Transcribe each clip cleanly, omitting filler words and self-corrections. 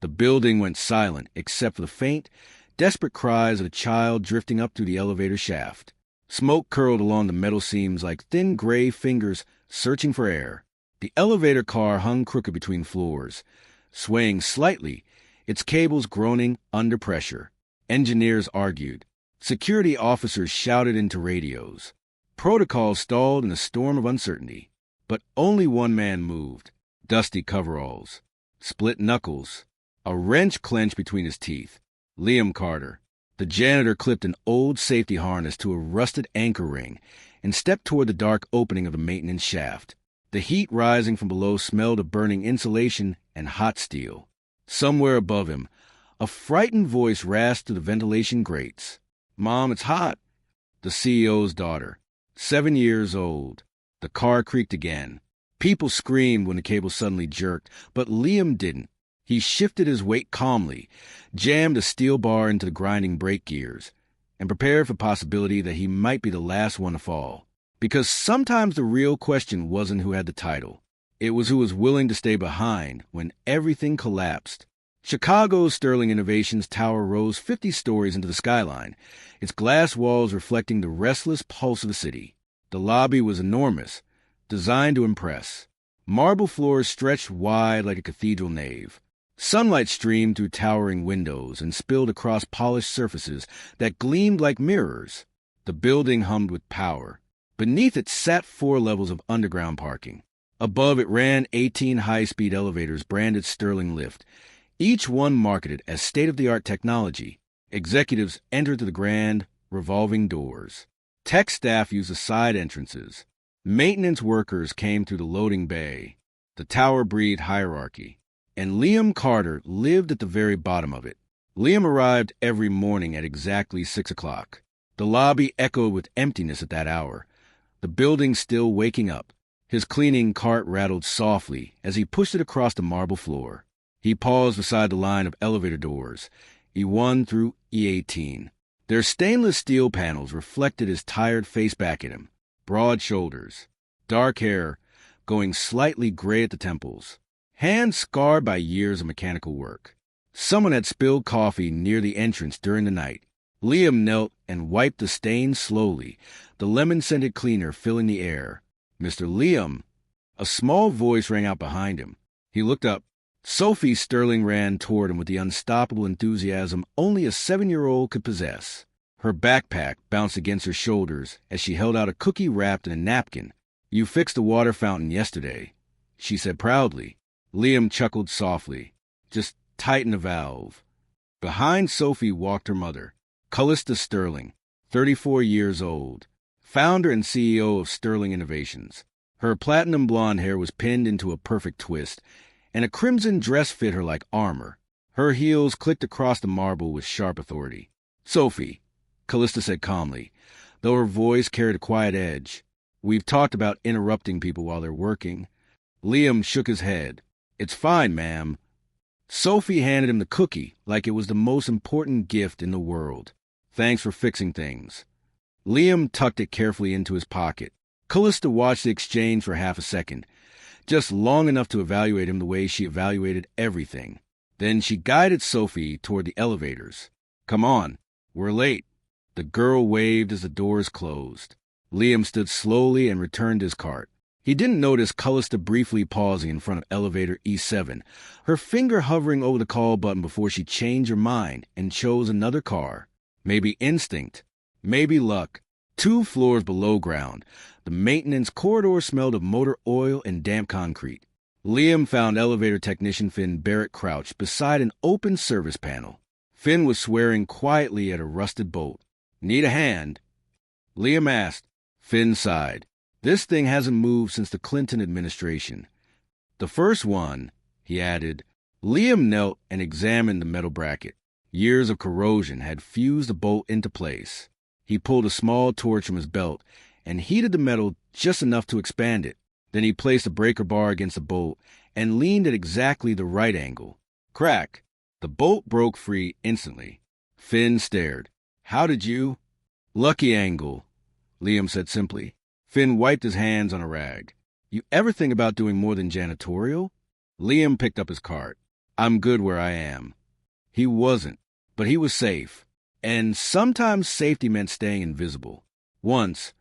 The building went silent, except for the faint, desperate cries of a child drifting up through the elevator shaft. Smoke curled along the metal seams like thin gray fingers searching for air. The elevator car hung crooked between floors, swaying slightly, its cables groaning under pressure. Engineers argued. Security officers shouted into radios. Protocol stalled in a storm of uncertainty. But only one man moved. Dusty coveralls, split knuckles, a wrench clenched between his teeth. Liam Carter. The janitor clipped an old safety harness to a rusted anchor ring and stepped toward the dark opening of the maintenance shaft. The heat rising from below smelled of burning insulation and hot steel. Somewhere above him, a frightened voice rasped through the ventilation grates. "Mom, it's hot." The CEO's daughter, 7 years old. The car creaked again. People screamed when the cable suddenly jerked, but Liam didn't. He shifted his weight calmly, jammed a steel bar into the grinding brake gears, and prepared for the possibility that he might be the last one to fall. Because sometimes the real question wasn't who had the title. It was who was willing to stay behind when everything collapsed. Chicago's Sterling Innovations Tower rose 50 stories into the skyline, its glass walls reflecting the restless pulse of the city. The lobby was enormous, designed to impress. Marble floors stretched wide like a cathedral nave. Sunlight streamed through towering windows and spilled across polished surfaces that gleamed like mirrors. The building hummed with power. Beneath it sat 4 levels of underground parking. Above it ran 18 high-speed elevators branded Sterling Lift, each one marketed as state-of-the-art technology. Executives entered through the grand, revolving doors. Tech staff used the side entrances. Maintenance workers came through the loading bay. The tower breathed hierarchy, and Liam Carter lived at the very bottom of it. Liam arrived every morning at exactly 6 o'clock. The lobby echoed with emptiness at that hour, the building still waking up. His cleaning cart rattled softly as he pushed it across the marble floor. He paused beside the line of elevator doors, E1 through E18. Their stainless steel panels reflected his tired face back at him. Broad shoulders, dark hair, going slightly gray at the temples. Hands scarred by years of mechanical work. Someone had spilled coffee near the entrance during the night. Liam knelt and wiped the stain slowly, the lemon-scented cleaner filling the air. "Mr. Liam." A small voice rang out behind him. He looked up. Sophie Sterling ran toward him with the unstoppable enthusiasm only a 7-year-old could possess. Her backpack bounced against her shoulders as she held out a cookie wrapped in a napkin. "You fixed the water fountain yesterday," she said proudly. Liam chuckled softly. "Just tighten the valve." Behind Sophie walked her mother, Callista Sterling, 34 years old, founder and CEO of Sterling Innovations. Her platinum blonde hair was pinned into a perfect twist, and a crimson dress fit her like armor. Her heels clicked across the marble with sharp authority. "Sophie," Callista said calmly, though her voice carried a quiet edge, "we've talked about interrupting people while they're working." Liam shook his head. "It's fine, ma'am." Sophie handed him the cookie like it was the most important gift in the world. "Thanks for fixing things." Liam tucked it carefully into his pocket. Callista watched the exchange for half a second, just long enough to evaluate him the way she evaluated everything. Then she guided Sophie toward the elevators. "Come on, we're late." The girl waved as the doors closed. Liam stood slowly and returned his cart. He didn't notice Callista briefly pausing in front of elevator E7, her finger hovering over the call button before she changed her mind and chose another car. Maybe instinct, maybe luck. 2 floors below ground, the maintenance corridor smelled of motor oil and damp concrete. Liam found elevator technician Finn Barrett crouched beside an open service panel. Finn was swearing quietly at a rusted bolt. "Need a hand?" Liam asked. Finn sighed. "This thing hasn't moved since the Clinton administration." "The first one," he added. Liam knelt and examined the metal bracket. Years of corrosion had fused the bolt into place. He pulled a small torch from his belt and heated the metal just enough to expand it. Then he placed the breaker bar against the bolt and leaned at exactly the right angle. Crack! The bolt broke free instantly. Finn stared. "How did you—" "Lucky angle," Liam said simply. Finn wiped his hands on a rag. "You ever think about doing more than janitorial?" Liam picked up his cart. I'm good where I am. He wasn't, but he was safe. And sometimes safety meant staying invisible. Once,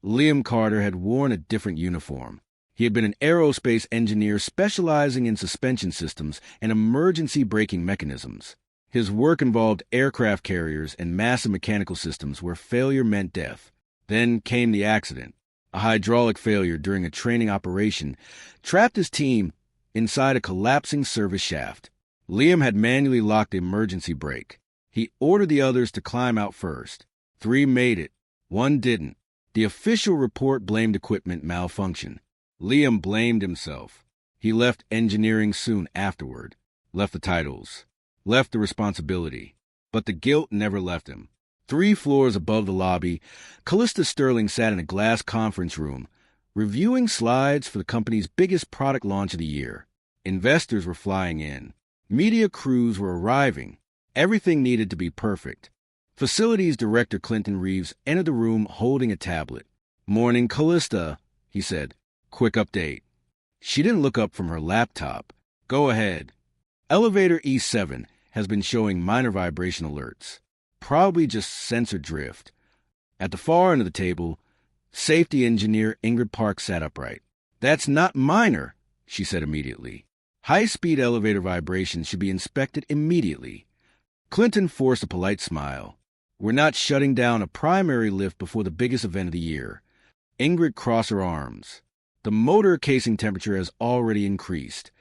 Liam Carter had worn a different uniform. He had been an aerospace engineer specializing in suspension systems and emergency braking mechanisms. His work involved aircraft carriers and massive mechanical systems where failure meant death. Then came the accident. A hydraulic failure during a training operation trapped his team inside a collapsing service shaft. Liam had manually locked the emergency brake. He ordered the others to climb out first. 3 made it. 1 didn't. The official report blamed equipment malfunction. Liam blamed himself. He left engineering soon afterward. Left the titles. Left the responsibility. But the guilt never left him. 3 floors above the lobby, Callista Sterling sat in a glass conference room, reviewing slides for the company's biggest product launch of the year. Investors were flying in. Media crews were arriving. Everything needed to be perfect. Facilities Director Clinton Reeves entered the room holding a tablet. "Morning, Callista," he said. "Quick update." She didn't look up from her laptop. "Go ahead." Elevator E7 has been showing minor vibration alerts. Probably just sensor drift. At the far end of the table, safety engineer Ingrid Park sat upright. "That's not minor," she said immediately. "High-speed elevator vibrations should be inspected immediately." Clinton forced a polite smile. "We're not shutting down a primary lift before the biggest event of the year." Ingrid crossed her arms. "The motor casing temperature has already increased."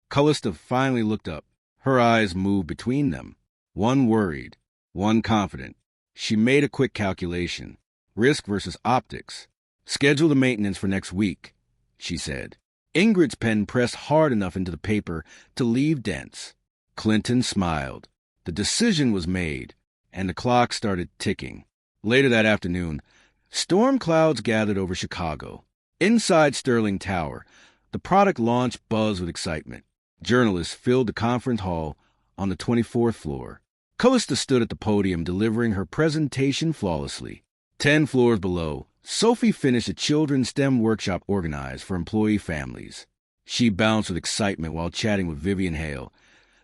Callista finally looked up. Her eyes moved between them. One worried, one confident. She made a quick calculation. Risk versus optics. "Schedule the maintenance for next week," she said. Ingrid's pen pressed hard enough into the paper to leave dents. Clinton smiled. The decision was made, and the clock started ticking. Later that afternoon, storm clouds gathered over Chicago. Inside Sterling Tower, the product launch buzzed with excitement. Journalists filled the conference hall on the 24th floor. Callista stood at the podium delivering her presentation flawlessly. 10 floors below, Sophie finished a children's STEM workshop organized for employee families. She bounced with excitement while chatting with Vivian Hale,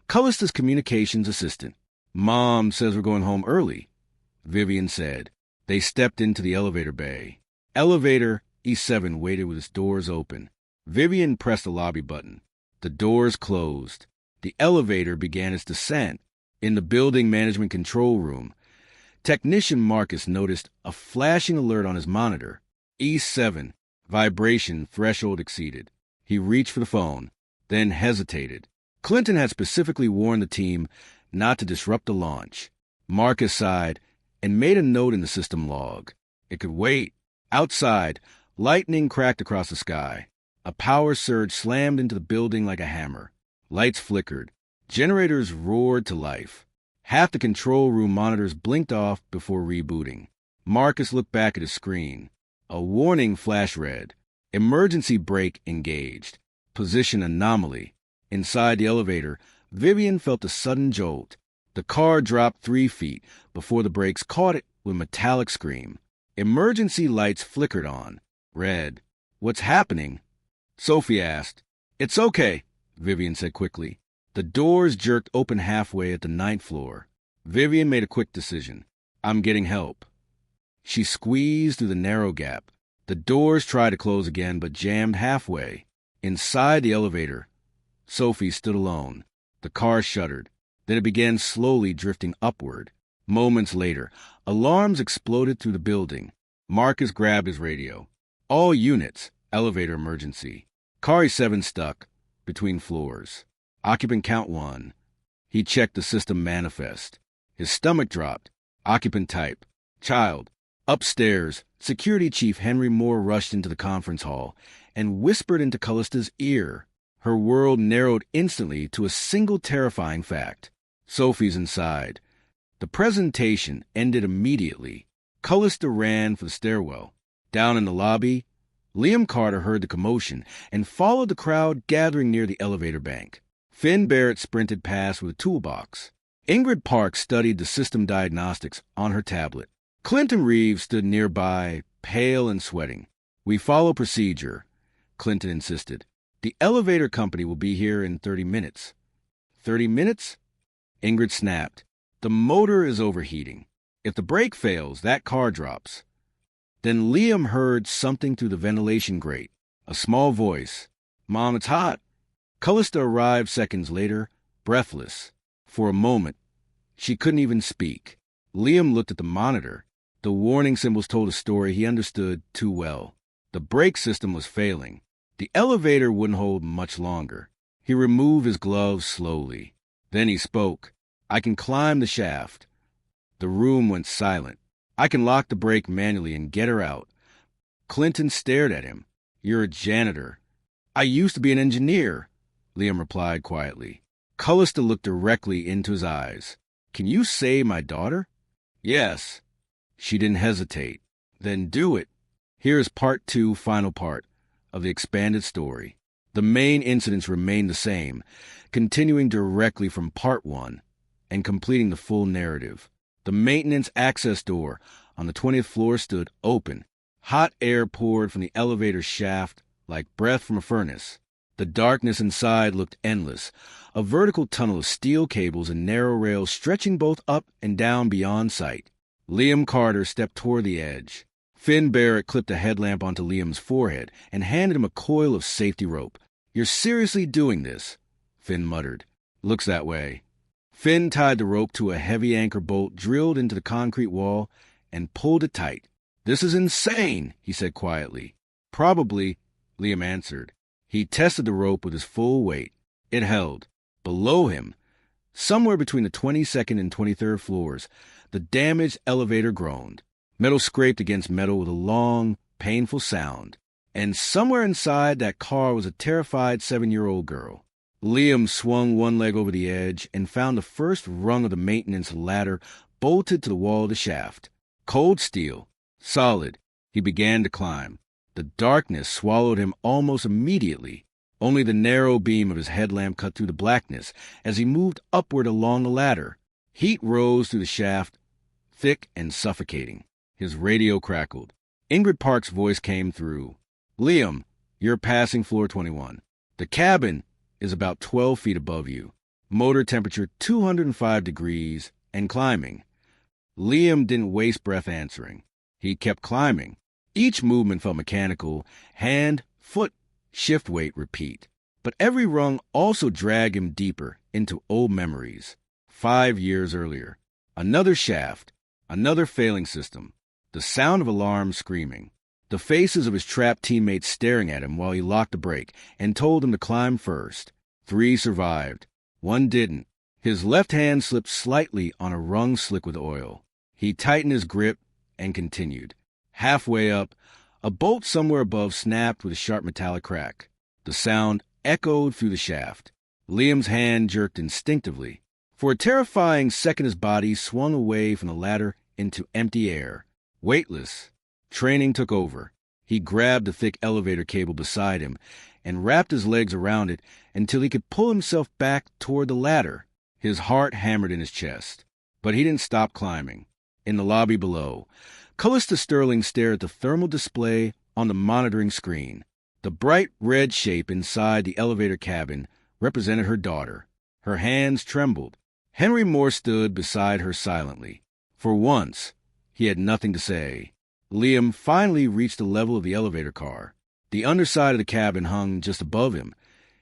Callista's communications assistant. "Mom says we're going home early," Vivian said. They stepped into the elevator bay. Elevator E7 waited with its doors open. Vivian pressed the lobby button. The doors closed. The elevator began its descent. In the building management control room, technician Marcus noticed a flashing alert on his monitor. E7, vibration threshold exceeded. He reached for the phone, then hesitated. Clinton had specifically warned the team not to disrupt the launch. Marcus sighed and made a note in the system log. It could wait. Outside, lightning cracked across the sky. A power surge slammed into the building like a hammer. Lights flickered. Generators roared to life. Half the control room monitors blinked off before rebooting. Marcus looked back at his screen. A warning flash read. "Emergency brake engaged. Position anomaly." Inside the elevator, Vivian felt a sudden jolt. The car dropped 3 feet before the brakes caught it with a metallic scream. Emergency lights flickered on. Red. "What's happening?" Sophie asked. "It's okay," Vivian said quickly. The doors jerked open halfway at the 9th floor. Vivian made a quick decision. "I'm getting help." She squeezed through the narrow gap. The doors tried to close again, but jammed halfway. Inside the elevator, Sophie stood alone. The car shuddered. Then it began slowly drifting upward. Moments later, alarms exploded through the building. Marcus grabbed his radio. "All units, elevator emergency. Car E7 stuck between floors. Occupant count 1. He checked the system manifest. His stomach dropped. Occupant type. Child. Upstairs, Security Chief Henry Moore rushed into the conference hall and whispered into Callista's ear. Her world narrowed instantly to a single terrifying fact. Sophie's inside. The presentation ended immediately. Callista ran for the stairwell. Down in the lobby, Liam Carter heard the commotion and followed the crowd gathering near the elevator bank. Finn Barrett sprinted past with a toolbox. Ingrid Park studied the system diagnostics on her tablet. Clinton Reeves stood nearby, pale and sweating. "We follow procedure," Clinton insisted. "The elevator company will be here in 30 minutes. 30 minutes? Ingrid snapped. The motor is overheating. If the brake fails, that car drops. Then Liam heard something through the ventilation grate. A small voice. Mom, it's hot. Callista arrived seconds later, breathless. For a moment, she couldn't even speak. Liam looked at the monitor. The warning symbols told a story he understood too well. The brake system was failing. The elevator wouldn't hold much longer. He removed his gloves slowly. Then he spoke. I can climb the shaft. The room went silent. I can lock the brake manually and get her out. Clinton stared at him. You're a janitor. I used to be an engineer, Liam replied quietly. Callista looked directly into his eyes. Can you save my daughter? Yes. She didn't hesitate. Then do it. Here is part 2, final part, of the expanded story. The main incidents remained the same, continuing directly from part 1 and completing the full narrative. The maintenance access door on the 20th floor stood open. Hot air poured from the elevator shaft like breath from a furnace. The darkness inside looked endless, a vertical tunnel of steel cables and narrow rails stretching both up and down beyond sight. Liam Carter stepped toward the edge. Finn Barrett clipped a headlamp onto Liam's forehead and handed him a coil of safety rope. You're seriously doing this, Finn muttered. Looks that way. Finn tied the rope to a heavy anchor bolt drilled into the concrete wall and pulled it tight. This is insane, he said quietly. Probably, Liam answered. He tested the rope with his full weight. It held. Below him, somewhere between the 22nd and 23rd floors, the damaged elevator groaned. Metal scraped against metal with a long, painful sound. And somewhere inside that car was a terrified 7-year-old girl. Liam swung one leg over the edge and found the first rung of the maintenance ladder bolted to the wall of the shaft. Cold steel. Solid. He began to climb. The darkness swallowed him almost immediately. Only the narrow beam of his headlamp cut through the blackness as he moved upward along the ladder. Heat rose through the shaft, thick and suffocating. His radio crackled. Ingrid Park's voice came through. Liam, you're passing floor 21. The cabin is about 12 feet above you. Motor temperature 205 degrees and climbing. Liam didn't waste breath answering. He kept climbing. Each movement felt mechanical. Hand, foot, shift weight, repeat. But every rung also dragged him deeper into old memories. 5 years earlier. Another shaft. Another failing system. The sound of alarms screaming. The faces of his trapped teammates staring at him while he locked the brake and told him to climb first. 3 survived. 1 didn't. His left hand slipped slightly on a rung slick with oil. He tightened his grip and continued. Halfway up, a bolt somewhere above snapped with a sharp metallic crack. The sound echoed through the shaft. Liam's hand jerked instinctively. For a terrifying second, his body swung away from the ladder into empty air. Weightless. Training took over. He grabbed the thick elevator cable beside him and wrapped his legs around it until he could pull himself back toward the ladder. His heart hammered in his chest. But he didn't stop climbing. In the lobby below, Callista Sterling stared at the thermal display on the monitoring screen. The bright red shape inside the elevator cabin represented her daughter. Her hands trembled. Henry Moore stood beside her silently. For once, he had nothing to say. Liam finally reached the level of the elevator car. The underside of the cabin hung just above him,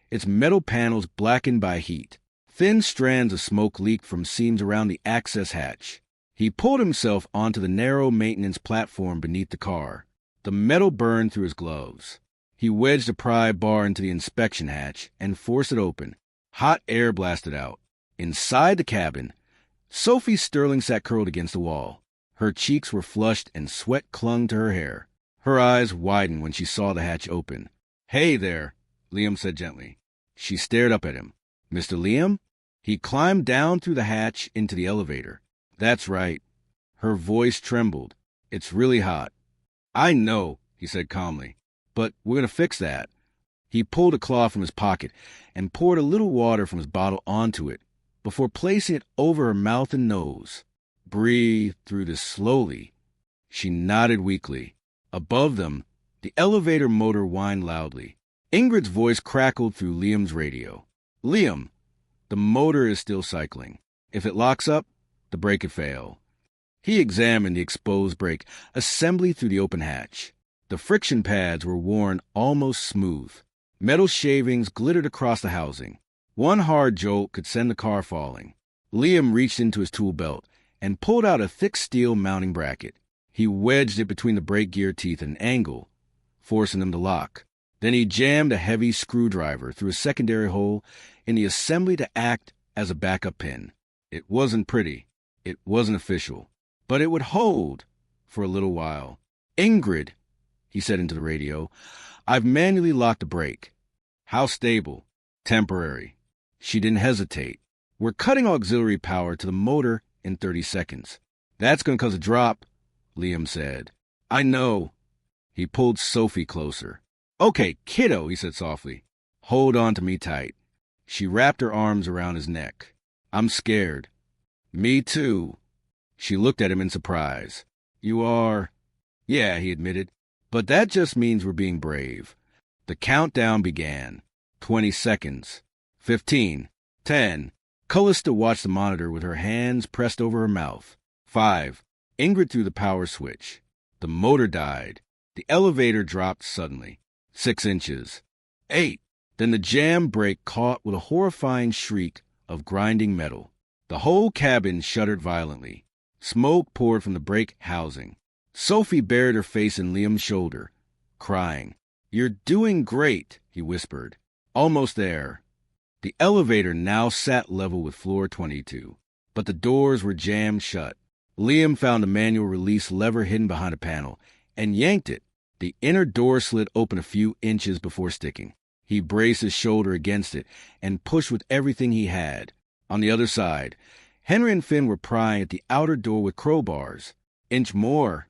its metal panels blackened by heat. Thin strands of smoke leaked from seams around the access hatch. He pulled himself onto the narrow maintenance platform beneath the car. The metal burned through his gloves. He wedged a pry bar into the inspection hatch and forced it open. Hot air blasted out. Inside the cabin, Sophie Sterling sat curled against the wall. Her cheeks were flushed and sweat clung to her hair. Her eyes widened when she saw the hatch open. Hey there, Liam said gently. She stared up at him. Mr. Liam? He climbed down through the hatch into the elevator. That's right. Her voice trembled. It's really hot. I know, he said calmly, but we're going to fix that. He pulled a cloth from his pocket and poured a little water from his bottle onto it before placing it over her mouth and nose. Breathe through this slowly. She nodded weakly. Above them, the elevator motor whined loudly. Ingrid's voice crackled through Liam's radio. Liam, The motor is still cycling. If it locks up, the brake could fail. He examined the exposed brake assembly through the open hatch. The friction pads were worn almost smooth. Metal shavings glittered across the housing. One hard jolt could send the car falling. Liam reached into his tool belt and pulled out a thick steel mounting bracket. He wedged it between the brake gear teeth at an angle, forcing them to lock. Then he jammed a heavy screwdriver through a secondary hole in the assembly to act as a backup pin. It wasn't pretty. It wasn't official. But it would hold for a little while. "Ingrid," he said into the radio, "I've manually locked the brake." "How stable?" "Temporary." She didn't hesitate. "We're cutting auxiliary power to the motor in 30 seconds. "That's going to cause a drop," Liam said. "I know." He pulled Sophie closer. "Okay, kiddo," he said softly. "Hold on to me tight." She wrapped her arms around his neck. "I'm scared." "Me too." She looked at him in surprise. "You are?" "Yeah," he admitted. "But that just means we're being brave." The countdown began. 20 seconds. 15. 10. Callista watched the monitor with her hands pressed over her mouth. 5. Ingrid threw the power switch. The motor died. The elevator dropped suddenly. 6 inches. 8. Then the jam brake caught with a horrifying shriek of grinding metal. The whole cabin shuddered violently. Smoke poured from the brake housing. Sophie buried her face in Liam's shoulder, crying. "You're doing great," he whispered. "Almost there." The elevator now sat level with floor 22, but the doors were jammed shut. Liam found a manual release lever hidden behind a panel and yanked it. The inner door slit open a few inches before sticking. He braced his shoulder against it and pushed with everything he had. On the other side, Henry and Finn were prying at the outer door with crowbars. "Inch more,"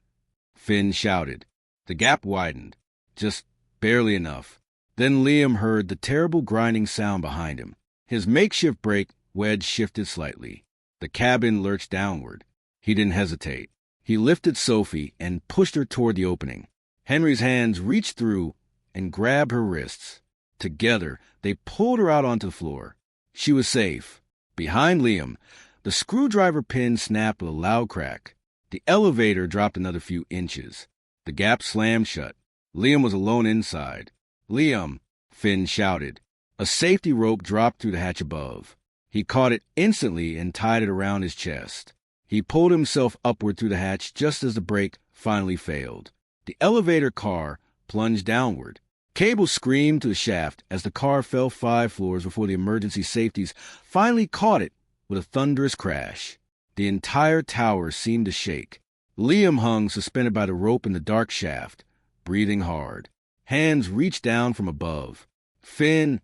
Finn shouted. The gap widened, just barely enough. Then Liam heard the terrible grinding sound behind him. His makeshift brake wedge shifted slightly. The cabin lurched downward. He didn't hesitate. He lifted Sophie and pushed her toward the opening. Henry's hands reached through and grabbed her wrists. Together, they pulled her out onto the floor. She was safe. Behind Liam, the screwdriver pin snapped with a loud crack. The elevator dropped another few inches. The gap slammed shut. Liam was alone inside. "Liam," Finn shouted. A safety rope dropped through the hatch above. He caught it instantly and tied it around his chest. He pulled himself upward through the hatch just as the brake finally failed. The elevator car plunged downward. Cables screamed to the shaft as the car fell 5 floors before the emergency safeties finally caught it with a thunderous crash. The entire tower seemed to shake. Liam hung suspended by the rope in the dark shaft, breathing hard. Hands reached down from above. Finn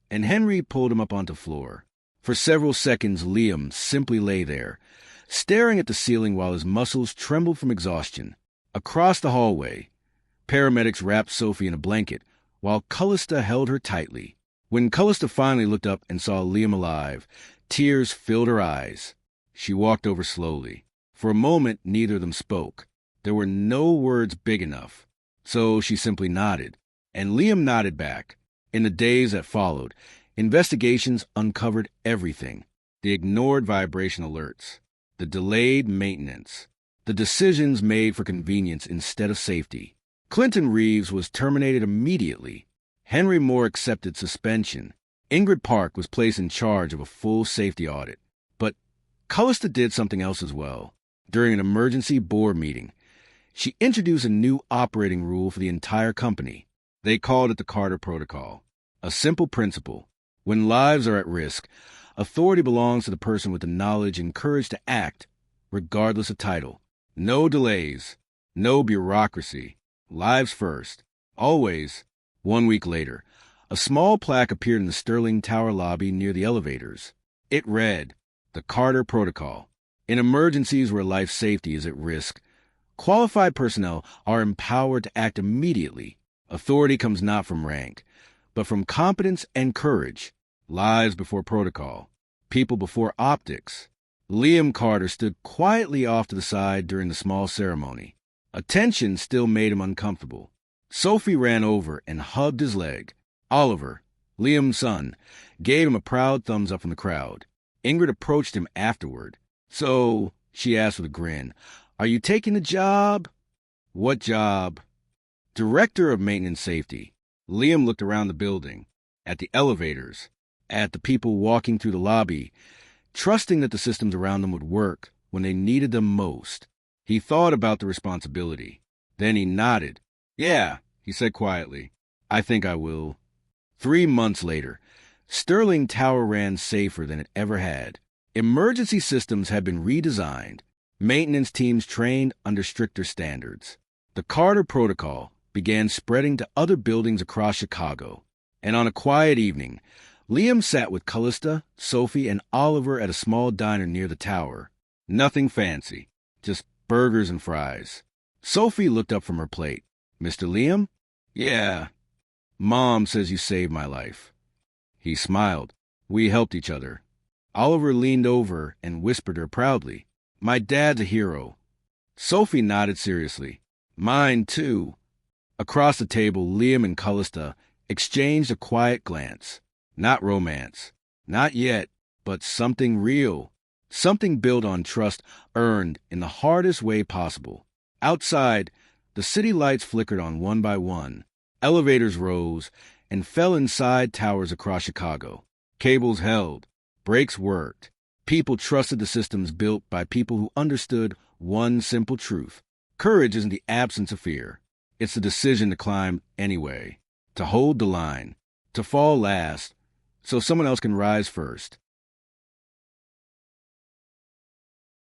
and Henry pulled him up onto the floor. For several seconds, Liam simply lay there, staring at the ceiling while his muscles trembled from exhaustion. Across the hallway, paramedics wrapped Sophie in a blanket, while Callista held her tightly. When Callista finally looked up and saw Liam alive, tears filled her eyes. She walked over slowly. For a moment, neither of them spoke. There were no words big enough. So she simply nodded, and Liam nodded back. In the days that followed, investigations uncovered everything. The ignored vibration alerts, the delayed maintenance, the decisions made for convenience instead of safety. Clinton Reeves was terminated immediately. Henry Moore accepted suspension. Ingrid Park was placed in charge of a full safety audit. But Callista did something else as well. During an emergency board meeting, she introduced a new operating rule for the entire company. They called it the Carter Protocol. A simple principle. When lives are at risk, authority belongs to the person with the knowledge and courage to act, regardless of title. No delays. No bureaucracy. Lives first. Always. 1 week later, a small plaque appeared in the Sterling Tower lobby near the elevators. It read, "The Carter Protocol. In emergencies where life safety is at risk, qualified personnel are empowered to act immediately. Authority comes not from rank, but from competence and courage. Lives before protocol. People before optics." Liam Carter stood quietly off to the side during the small ceremony. Attention still made him uncomfortable. Sophie ran over and hugged his leg. Oliver, Liam's son, gave him a proud thumbs up from the crowd. Ingrid approached him afterward. "So," she asked with a grin, "are you taking the job?" "What job?" "Director of Maintenance Safety." Liam looked around the building, at the elevators, at the people walking through the lobby, trusting that the systems around them would work when they needed them most. He thought about the responsibility. Then he nodded. "Yeah," he said quietly. "I think I will." 3 months later, Sterling Tower ran safer than it ever had. Emergency systems had been redesigned, maintenance teams trained under stricter standards. The Carter Protocol began spreading to other buildings across Chicago. And on a quiet evening, Liam sat with Callista, Sophie, and Oliver at a small diner near the tower. Nothing fancy, just burgers and fries. Sophie looked up from her plate. "Mr. Liam?" "Yeah." "Mom says you saved my life." He smiled. "We helped each other." Oliver leaned over and whispered her proudly, "My dad's a hero." Sophie nodded seriously. "Mine, too." Across the table, Liam and Callista exchanged a quiet glance. Not romance. Not yet, but something real. Something built on trust earned in the hardest way possible. Outside, the city lights flickered on one by one. Elevators rose and fell inside towers across Chicago. Cables held. Brakes worked. People trusted the systems built by people who understood one simple truth. Courage isn't the absence of fear. It's the decision to climb anyway, to hold the line, to fall last, so someone else can rise first.